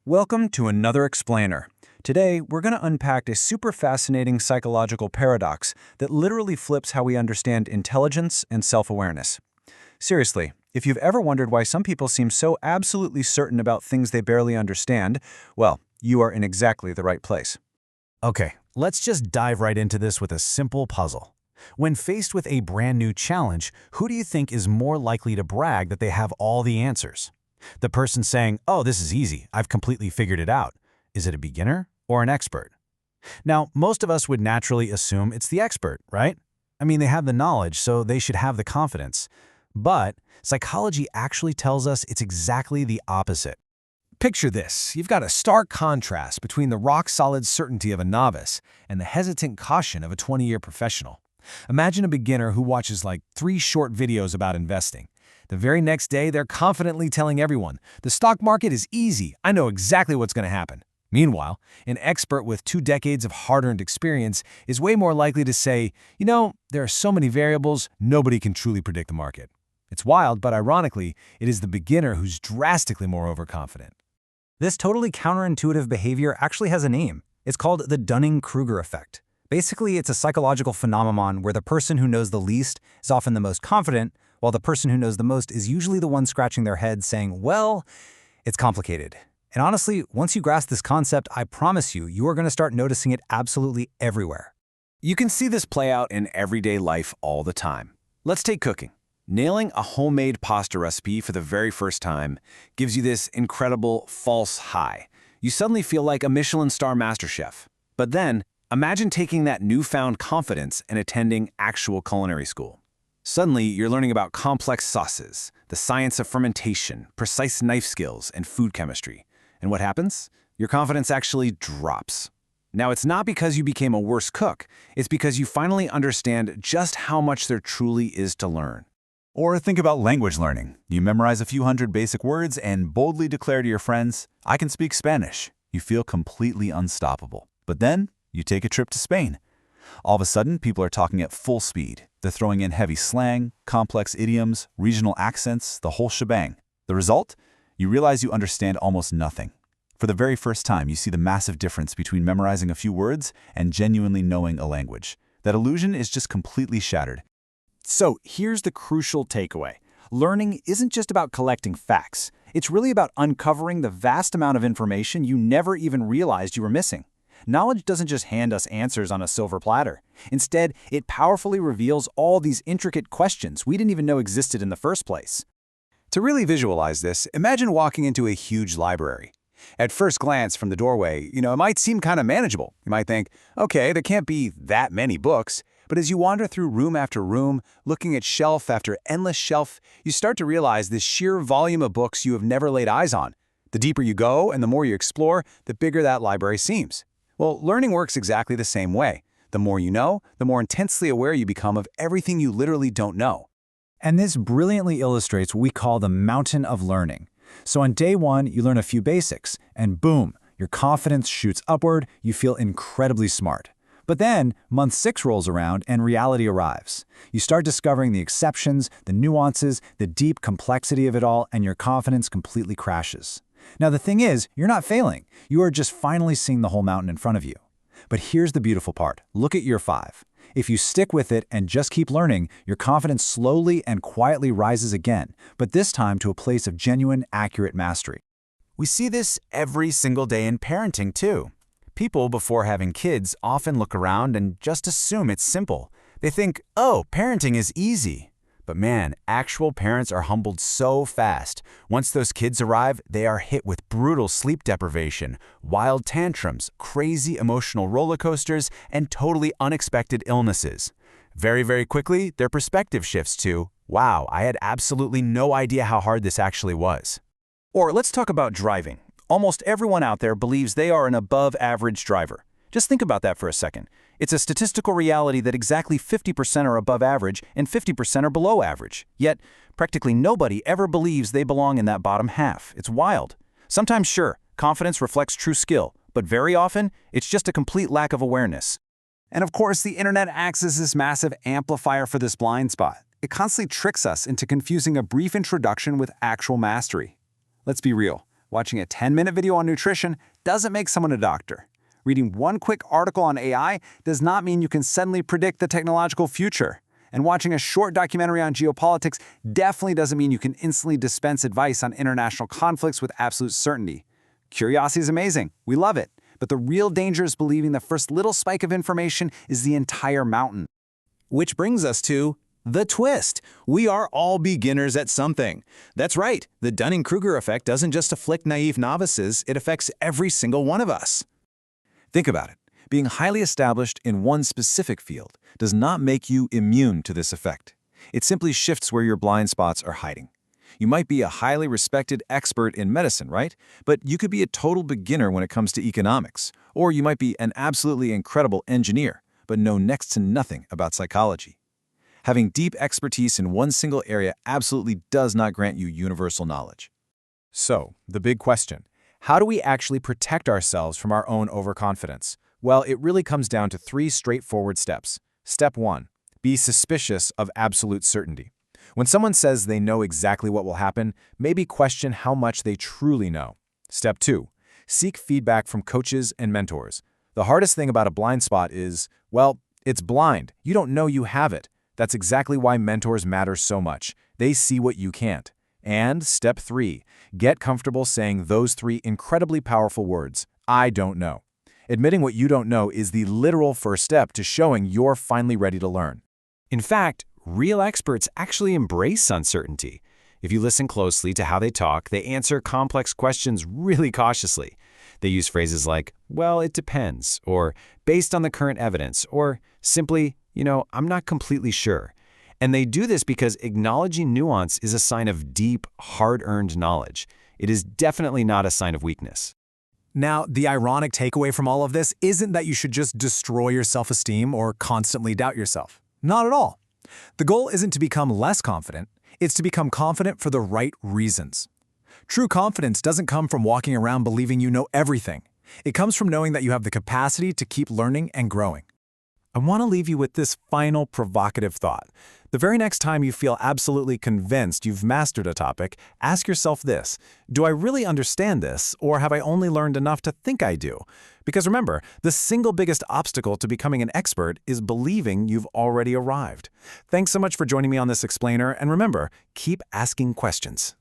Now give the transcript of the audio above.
Welcome to another explainer. Today, we're going to unpack a super fascinating psychological paradox that literally flips how we understand intelligence and self-awareness. Seriously, if you've ever wondered why some people seem so absolutely certain about things they barely understand, well, you are in exactly the right place. Okay, let's just dive right into this with a simple puzzle. When faced with a brand new challenge, who do you think is more likely to brag that they have all the answers? The person saying, "Oh, this is easy, I've completely figured it out." Is it a beginner or an expert? Now, most of us would naturally assume it's the expert, right? I mean, they have the knowledge, so they should have the confidence. But psychology actually tells us it's exactly the opposite. Picture this. You've got a stark contrast between the rock-solid certainty of a novice and the hesitant caution of a 20-year professional. Imagine a beginner who watches like 3 short videos about investing. The very next day, they're confidently telling everyone, "The stock market is easy. I know exactly what's going to happen." Meanwhile, an expert with 2 decades of hard-earned experience is way more likely to say, there are so many variables, nobody can truly predict the market. It's wild, but ironically, it is the beginner who's drastically more overconfident. This totally counterintuitive behavior actually has a name. It's called the Kruger Effect. Basically, it's a psychological phenomenon where the person who knows the least is often the most confident, while the person who knows the most is usually the one scratching their head saying, well, it's complicated. And honestly, once you grasp this concept, I promise you are going to start noticing it absolutely everywhere. You can see this play out in everyday life all the time. Let's take cooking. Nailing a homemade pasta recipe for the very first time gives you this incredible false high. You suddenly feel like a Michelin star master chef. But then, imagine taking that newfound confidence and attending actual culinary school. Suddenly, you're learning about complex sauces, the science of fermentation, precise knife skills, and food chemistry. And what happens? Your confidence actually drops. Now, it's not because you became a worse cook. It's because you finally understand just how much there truly is to learn. Or think about language learning. You memorize a few hundred basic words and boldly declare to your friends, "I can speak Spanish." You feel completely unstoppable. But then, you take a trip to Spain. All of a sudden, people are talking at full speed. They're throwing in heavy slang, complex idioms, regional accents, the whole shebang. The result? You realize you understand almost nothing. For the very first time, you see the massive difference between memorizing a few words and genuinely knowing a language. That illusion is just completely shattered. So here's the crucial takeaway. Learning isn't just about collecting facts. It's really about uncovering the vast amount of information you never even realized you were missing. Knowledge doesn't just hand us answers on a silver platter. Instead, it powerfully reveals all these intricate questions we didn't even know existed in the first place. To really visualize this, imagine walking into a huge library. At first glance from the doorway, it might seem kind of manageable. You might think, okay, there can't be that many books. But as you wander through room after room, looking at shelf after endless shelf, you start to realize this sheer volume of books you have never laid eyes on. The deeper you go and the more you explore, the bigger that library seems. Well, learning works exactly the same way. The more you know, the more intensely aware you become of everything you literally don't know. And this brilliantly illustrates what we call the mountain of learning. So on day 1, you learn a few basics, and boom, your confidence shoots upward, you feel incredibly smart. But then, month 6 rolls around and reality arrives. You start discovering the exceptions, the nuances, the deep complexity of it all, and your confidence completely crashes. Now the thing is, you're not failing. You are just finally seeing the whole mountain in front of you. But here's the beautiful part. Look at year 5. If you stick with it and just keep learning, your confidence slowly and quietly rises again, but this time to a place of genuine, accurate mastery. We see this every single day in parenting, too. People, before having kids, often look around and just assume it's simple. They think, oh, parenting is easy. But man, actual parents are humbled so fast. Once those kids arrive, they are hit with brutal sleep deprivation, wild tantrums, crazy emotional roller coasters, and totally unexpected illnesses. Very, very quickly, their perspective shifts to, wow, I had absolutely no idea how hard this actually was. Or let's talk about driving. Almost everyone out there believes they are an above-average driver. Just think about that for a second. It's a statistical reality that exactly 50% are above average and 50% are below average. Yet, practically nobody ever believes they belong in that bottom half. It's wild. Sometimes, sure, confidence reflects true skill, but very often, it's just a complete lack of awareness. And of course, the internet acts as this massive amplifier for this blind spot. It constantly tricks us into confusing a brief introduction with actual mastery. Let's be real. Watching a 10-minute video on nutrition doesn't make someone a doctor. Reading one quick article on AI does not mean you can suddenly predict the technological future. And watching a short documentary on geopolitics definitely doesn't mean you can instantly dispense advice on international conflicts with absolute certainty. Curiosity is amazing. We love it. But the real danger is believing the first little spike of information is the entire mountain. Which brings us to the twist. We are all beginners at something. That's right. The Dunning-Kruger effect doesn't just afflict naive novices, it affects every single one of us. Think about it. Being highly established in one specific field does not make you immune to this effect. It simply shifts where your blind spots are hiding. You might be a highly respected expert in medicine, right? But you could be a total beginner when it comes to economics. Or you might be an absolutely incredible engineer, but know next to nothing about psychology. Having deep expertise in one single area absolutely does not grant you universal knowledge. So, the big question, how do we actually protect ourselves from our own overconfidence? Well, it really comes down to 3 straightforward steps. Step 1, be suspicious of absolute certainty. When someone says they know exactly what will happen, maybe question how much they truly know. Step 2, seek feedback from coaches and mentors. The hardest thing about a blind spot is, well, it's blind. You don't know you have it. That's exactly why mentors matter so much. They see what you can't. And step 3, get comfortable saying those 3 incredibly powerful words, I don't know. Admitting what you don't know is the literal first step to showing you're finally ready to learn. In fact, real experts actually embrace uncertainty. If you listen closely to how they talk, they answer complex questions really cautiously. They use phrases like, well, it depends, or based on the current evidence, or simply, I'm not completely sure. And they do this because acknowledging nuance is a sign of deep, hard-earned knowledge. It is definitely not a sign of weakness. Now, the ironic takeaway from all of this isn't that you should just destroy your self-esteem or constantly doubt yourself. Not at all. The goal isn't to become less confident, it's to become confident for the right reasons. True confidence doesn't come from walking around believing you know everything. It comes from knowing that you have the capacity to keep learning and growing. I want to leave you with this final provocative thought. The very next time you feel absolutely convinced you've mastered a topic, ask yourself this: do I really understand this, or have I only learned enough to think I do? Because remember, the single biggest obstacle to becoming an expert is believing you've already arrived. Thanks so much for joining me on this explainer, and remember, keep asking questions.